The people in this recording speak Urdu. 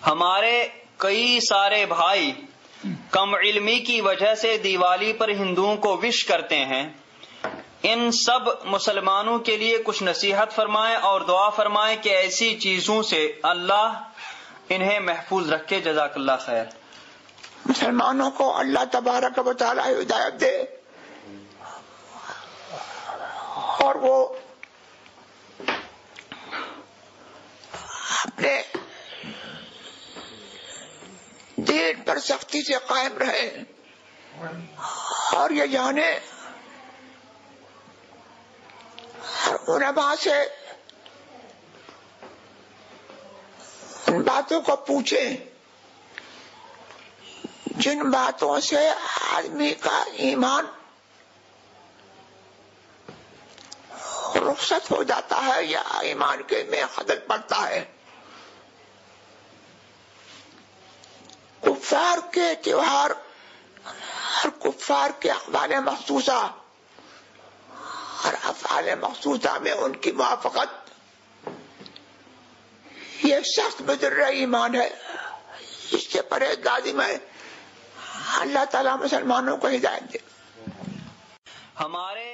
ہمارے کئی سارے بھائی کم علمی کی وجہ سے دیوالی پر ہندوؤں کو وش کرتے ہیں. ان سب مسلمانوں کے لیے کچھ نصیحت فرمائیں اور دعا فرمائیں کہ ایسی چیزوں سے اللہ انہیں محفوظ رکھے. جزاک اللہ خیر. مسلمانوں کو اللہ تبارک و تعالی ہدایت دے اور وہ اپنے دین پر سختی سے قائم رہے اور یہ جانے اور علماء سے ان باتوں کو پوچھیں جن باتوں سے آدمی کا ایمان رخصت ہو جاتا ہے یا ایمان کے میں خلل پڑتا ہے. کفار کے تیوہار اور کفار کے اقوال مخصوصہ اور افعال مخصوصہ میں ان کی موافقت یہ سخت بدر ایمان ہے. اس سے پرہیزگاری میں اللہ تعالیٰ مسلمانوں کو ہدایت دے. ہمارے